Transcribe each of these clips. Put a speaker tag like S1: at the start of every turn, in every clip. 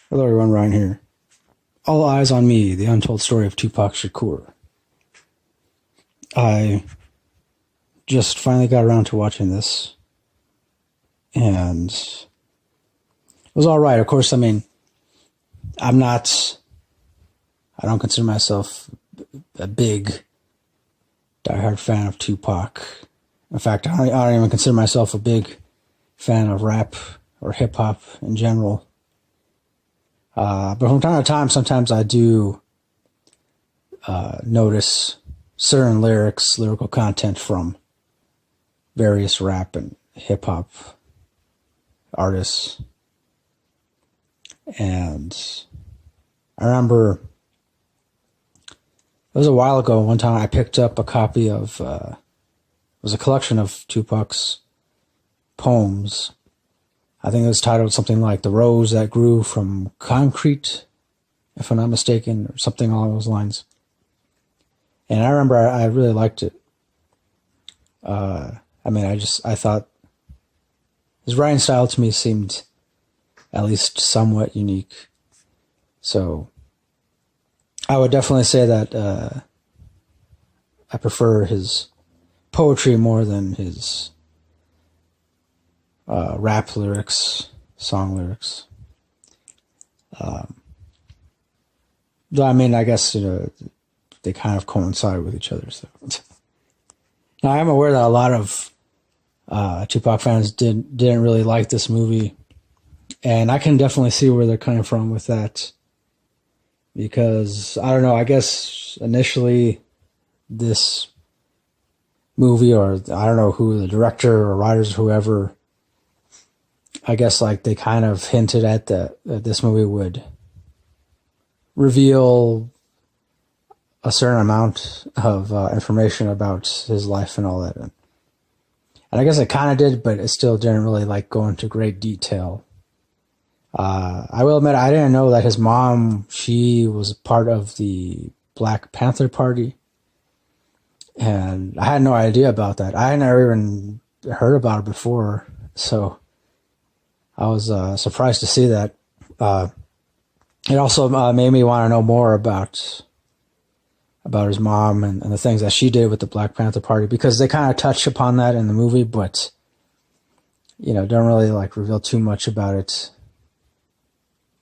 S1: Hello everyone, Ryan here. All Eyes on Me, the untold story of Tupac Shakur. I just finally got around to watching this, and it was alright. Of course, I mean, I don't consider myself a big, diehard fan of Tupac. In fact, I don't even consider myself a big fan of rap or hip-hop in general. But from time to time, sometimes I do notice certain lyrical content from various rap and hip-hop artists. And I remember it was a while ago, one time I picked up a copy of, it was a collection of Tupac's poems. I think it was titled something like The Rose That Grew from Concrete, if I'm not mistaken, or something along those lines. And I remember I really liked it. I thought his writing style to me seemed at least somewhat unique. So I would definitely say that I prefer his poetry more than his rap lyrics, song lyrics. Though I mean, I guess, they kind of coincide with each other. So now I am aware that a lot of Tupac fans didn't really like this movie, and I can definitely see where they're coming from with that. Because I don't know, I guess initially this movie, or I don't know who the director or writers, whoever, I guess like they kind of hinted at that this movie would reveal a certain amount of information about his life and all that. And I guess it kind of did, but it still didn't really like go into great detail. I will admit, I didn't know that his mom, she was part of the Black Panther Party. And I had no idea about that. I had never even heard about it before. So I was surprised to see that. It also made me want to know more about his mom and the things that she did with the Black Panther Party, because they kind of touch upon that in the movie, but don't really like reveal too much about it.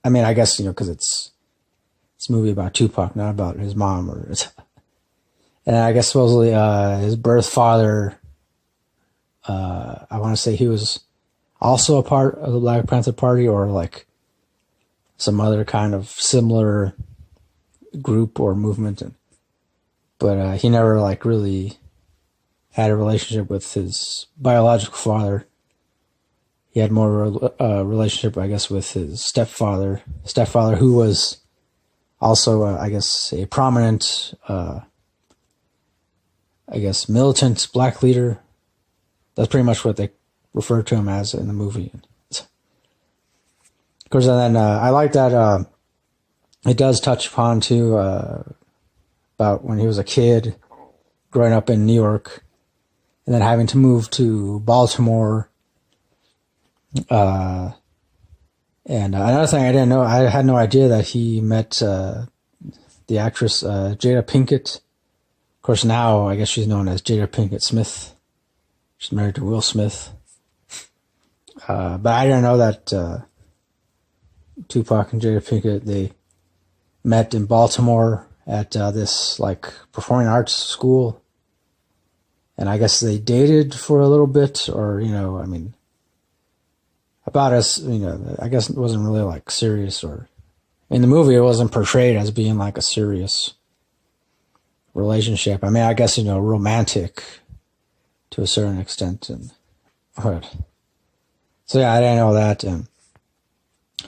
S1: I mean, I guess because it's a movie about Tupac, not about his mom, and I guess supposedly his birth father. I want to say he was also a part of the Black Panther Party, or like some other kind of similar group or movement, but he never like really had a relationship with his biological father. He had more relationship, I guess, with his stepfather, who was also, I guess, a prominent, militant black leader. That's pretty much what they refer to him as in the movie. Of course, and then I like that it does touch upon, too, about when he was a kid, growing up in New York, and then having to move to Baltimore. And another thing I didn't know, I had no idea that he met the actress Jada Pinkett. Of course, now I guess she's known as Jada Pinkett Smith. She's married to Will Smith. But I didn't know that Tupac and Jada Pinkett, they met in Baltimore at this like performing arts school. And I guess they dated for a little bit, or, about us, I guess it wasn't really like serious, or in the movie it wasn't portrayed as being like a serious relationship. I mean, I guess, romantic to a certain extent. So yeah, I didn't know that.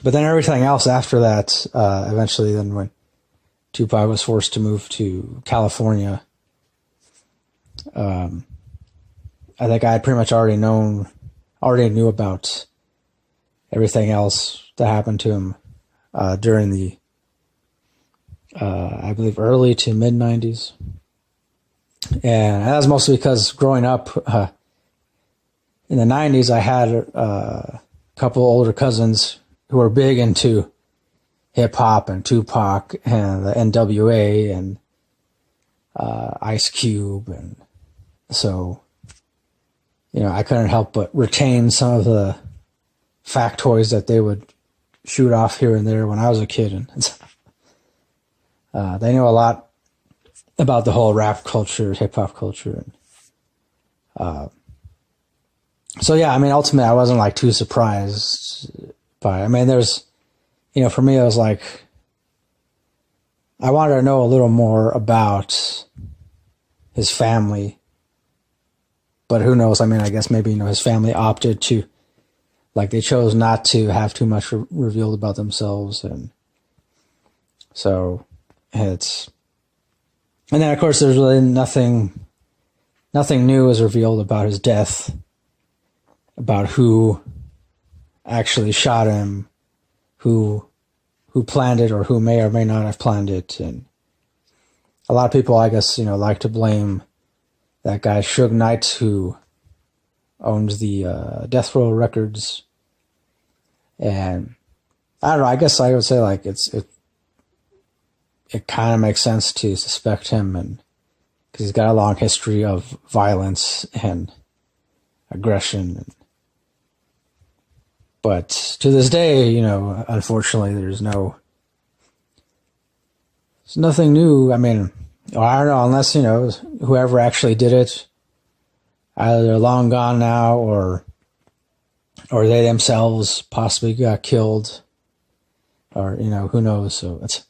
S1: But then everything else after that, eventually then when Tupac was forced to move to California, I think I had pretty much already knew about everything else that happened to him during the, I believe, early to mid-90s. And that was mostly because growing up in the 90s, I had a couple older cousins who were big into hip hop and Tupac and the NWA and Ice Cube, and so I couldn't help but retain some of the factoids that they would shoot off here and there when I was a kid, and they knew a lot about the whole rap culture, hip hop culture, and so yeah, I mean, ultimately, I wasn't like too surprised by it. I mean, there's, for me, it was like I wanted to know a little more about his family, but who knows? I mean, I guess maybe his family opted to, like, they chose not to have too much revealed about themselves, and so and then of course there's really nothing new is revealed about his death, about who actually shot him, who planned it, or who may or may not have planned it. And a lot of people, I guess, like to blame that guy Suge Knight, who owns the Death Row Records. And I don't know, I guess I would say like it kind of makes sense to suspect him, and because he's got a long history of violence and aggression. But to this day, unfortunately, there's nothing new. I mean, I don't know, unless, whoever actually did it, either they're long gone now, or they themselves possibly got killed, or, who knows. So it's,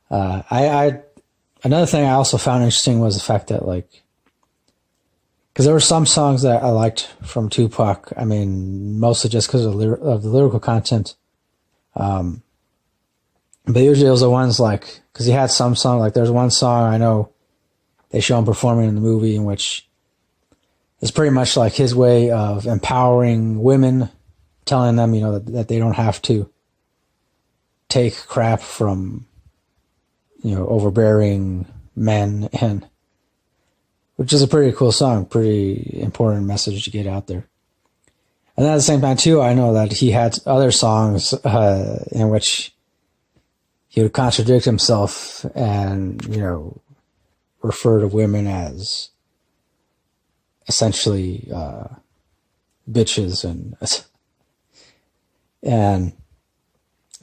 S1: another thing I also found interesting was the fact that, like, because there were some songs that I liked from Tupac. I mean, mostly just because of the lyrical content. But usually it was the ones like, because he had some song, like there's one song I know they show him performing in the movie, in which is pretty much like his way of empowering women, telling them, that they don't have to take crap from, overbearing men, and which is a pretty cool song, pretty important message to get out there. And then at the same time, too, I know that he had other songs in which he would contradict himself and, refer to women as essentially bitches. And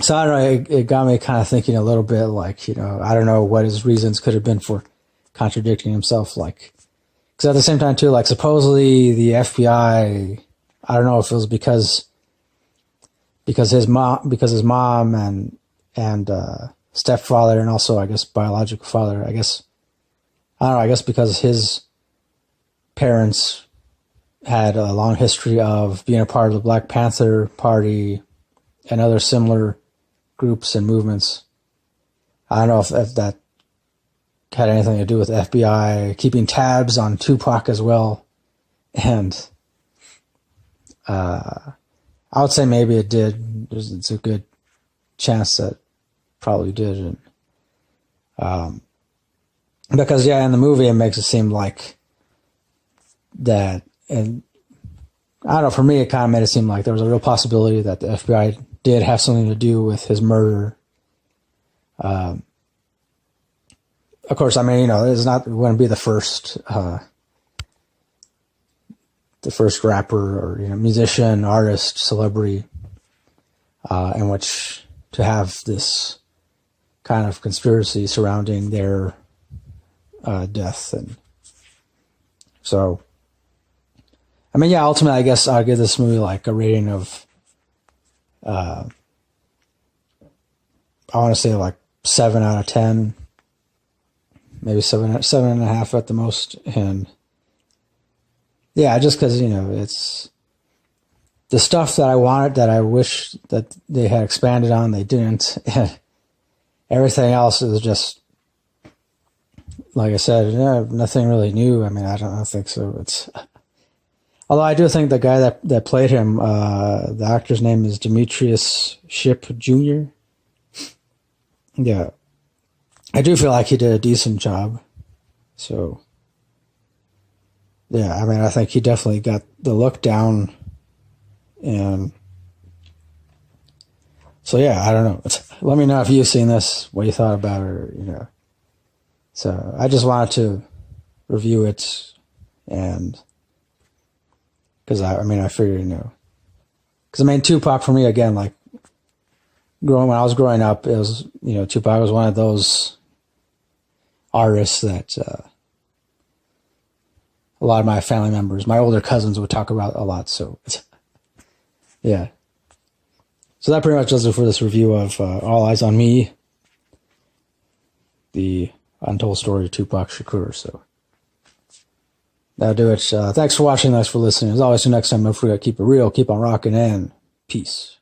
S1: so I don't know, it got me kind of thinking a little bit like, I don't know what his reasons could have been for contradicting himself, like, because at the same time, too, like, supposedly the FBI, I don't know if it was because his mom and stepfather, and also, I guess, biological father, I guess, I don't know, I guess because his parents had a long history of being a part of the Black Panther Party and other similar groups and movements. I don't know if that had anything to do with the FBI keeping tabs on Tupac as well. And I would say maybe it did. It's a good chance that probably did. And because, yeah, in the movie it makes it seem like that, and I don't know, for me it kind of made it seem like there was a real possibility that the FBI did have something to do with his murder. Of course, I mean, it's not going to be the first rapper or musician, artist, celebrity, in which to have this kind of conspiracy surrounding their death. And so, I mean, yeah, ultimately, I guess I'll give this movie like a rating of, I want to say like 7 out of 10. Maybe 7.5 at the most. And yeah, just because, it's the stuff that I wanted, that I wish that they had expanded on, they didn't. Everything else is just, like I said, nothing really new. I mean, I don't think so. Although I do think the guy that played him, the actor's name is Demetrius Shipp Jr. Yeah. I do feel like he did a decent job. So, yeah, I mean, I think he definitely got the look down. And So yeah, I don't know. Let me know if you've seen this, what you thought about it, or. So I just wanted to review it, and because I figured, because Tupac for me, again, like when I was growing up, it was, Tupac was one of those artists that a lot of my family members, my older cousins, would talk about a lot. So yeah. So that pretty much does it for this review of All Eyez on Me, the untold story of Tupac Shakur. So that'll do it. Thanks for watching. Thanks for listening. As always, till next time, don't forget, keep it real, keep on rocking, and peace.